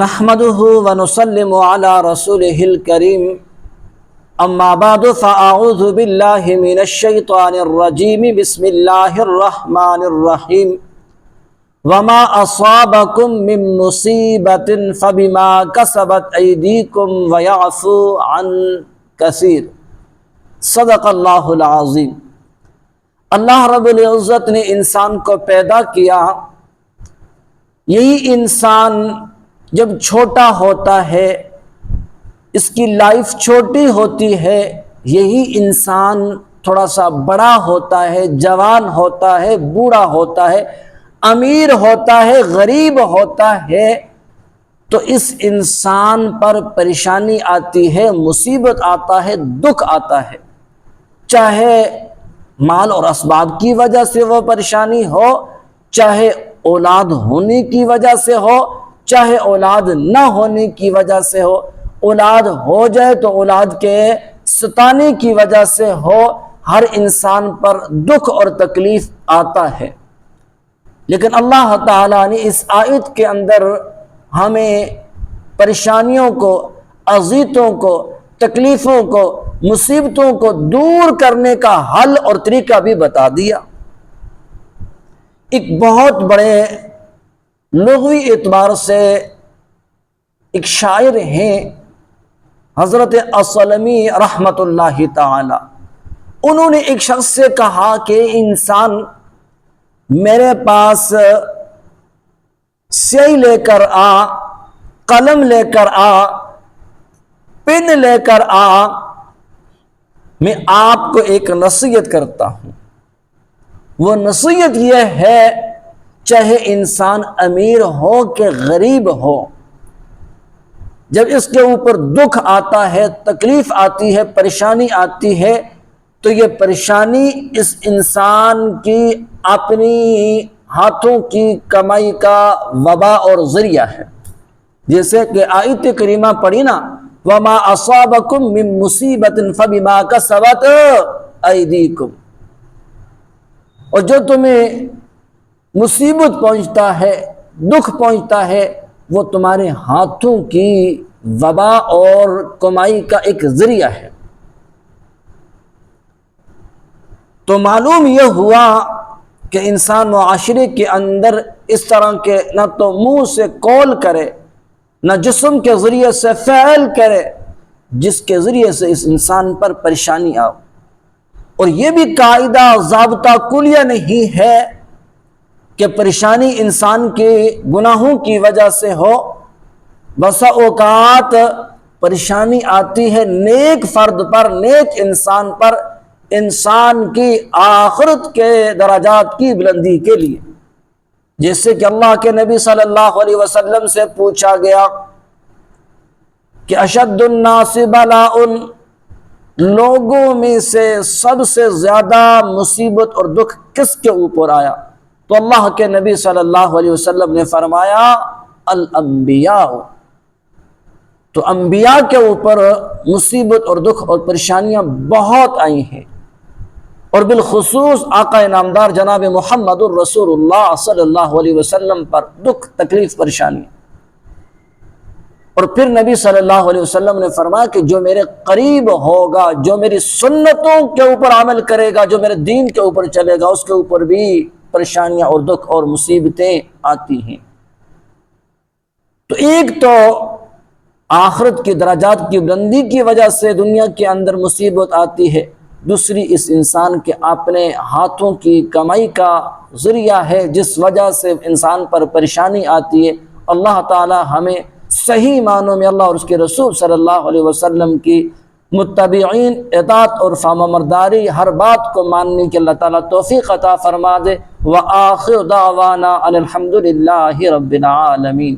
نحمده ونسلم على رسوله الكريم اما بعد فاعوذ بالله من الشيطان الرجيم بسم الله الرحمن الرحيم وما اصابكم من مصيبة فبما كسبت ايديكم ويعفو عن كثير صدق اللہ العظیم۔ اللہ رب العزت نے انسان کو پیدا کیا، یہی انسان جب چھوٹا ہوتا ہے، اس کی لائف چھوٹی ہوتی ہے، یہی انسان تھوڑا سا بڑا ہوتا ہے، جوان ہوتا ہے، بوڑھا ہوتا ہے، امیر ہوتا ہے، غریب ہوتا ہے، تو اس انسان پر پریشانی آتی ہے، مصیبت آتا ہے، دکھ آتا ہے، چاہے مال اور اسباب کی وجہ سے وہ پریشانی ہو، چاہے اولاد ہونے کی وجہ سے ہو، چاہے اولاد نہ ہونے کی وجہ سے ہو، اولاد ہو جائے تو اولاد کے ستانے کی وجہ سے ہو، ہر انسان پر دکھ اور تکلیف آتا ہے۔ لیکن اللہ تعالیٰ نے اس آیت کے اندر ہمیں پریشانیوں کو، اذیتوں کو، تکلیفوں کو، مصیبتوں کو دور کرنے کا حل اور طریقہ بھی بتا دیا۔ ایک بہت بڑے لغوی اعتبار سے ایک شاعر ہیں حضرت اصلمی رحمت اللہ تعالی، انہوں نے ایک شخص سے کہا کہ انسان میرے پاس سیاہی لے کر آ، قلم لے کر آ، پن لے کر آ، میں آپ کو ایک نصیحت کرتا ہوں۔ وہ نصیحت یہ ہے، چاہے انسان امیر ہو کہ غریب ہو، جب اس کے اوپر دکھ آتا ہے، تکلیف آتی ہے، پریشانی آتی ہے، تو یہ پریشانی اس انسان کی اپنی ہاتھوں کی کمائی کا وبا اور ذریعہ ہے۔ جیسے کہ آیت کریمہ پڑھی نا، وَمَا أَصَابَكُم مِّن مُّصِيبَةٍ فَبِمَا كَسَبَتْ أَيْدِيكُمْ، اور جو تمہیں مصیبت پہنچتا ہے، دکھ پہنچتا ہے، وہ تمہارے ہاتھوں کی وبا اور کمائی کا ایک ذریعہ ہے۔ تو معلوم یہ ہوا کہ انسان معاشرے کے اندر اس طرح کے نہ تو منہ سے قول کرے، نہ جسم کے ذریعے سے فعل کرے جس کے ذریعے سے اس انسان پر پریشانی آؤ۔ اور یہ بھی قاعدہ ضابطہ کلیہ نہیں ہے کہ پریشانی انسان کے گناہوں کی وجہ سے ہو، بسا اوقات پریشانی آتی ہے نیک فرد پر، نیک انسان پر، انسان کی آخرت کے درجات کی بلندی کے لیے۔ جیسے کہ اللہ کے نبی صلی اللہ علیہ وسلم سے پوچھا گیا کہ اشد الناس بلاء، لوگوں میں سے سب سے زیادہ مصیبت اور دکھ کس کے اوپر آیا؟ تو اللہ کے نبی صلی اللہ علیہ وسلم نے فرمایا الانبیاء، تو انبیاء کے اوپر مصیبت اور دکھ اور پریشانیاں بہت آئی ہیں، اور بالخصوص آقا انعامدار جناب محمد الرسول اللہ صلی اللہ علیہ وسلم پر دکھ، تکلیف، پریشانی۔ اور پھر نبی صلی اللہ علیہ وسلم نے فرمایا کہ جو میرے قریب ہوگا، جو میری سنتوں کے اوپر عمل کرے گا، جو میرے دین کے اوپر چلے گا، اس کے اوپر بھی پریشانیاں اور دکھ اور مصیبتیں آتی ہیں۔ تو ایک تو آخرت کی درجات کی بلندی کی وجہ سے دنیا کے اندر مصیبت آتی ہے، دوسری اس انسان کے اپنے ہاتھوں کی کمائی کا ذریعہ ہے جس وجہ سے انسان پر پریشانی آتی ہے۔ اللہ تعالی ہمیں صحیح معنوں میں اللہ اور اس کے رسول صلی اللہ علیہ وسلم کی متبعین، اطاعت اور فرمانبرداری، ہر بات کو ماننے کی اللہ تعالیٰ توفیق عطا فرما دے۔ وآخر دعوانا ان الحمد للہ رب العالمین۔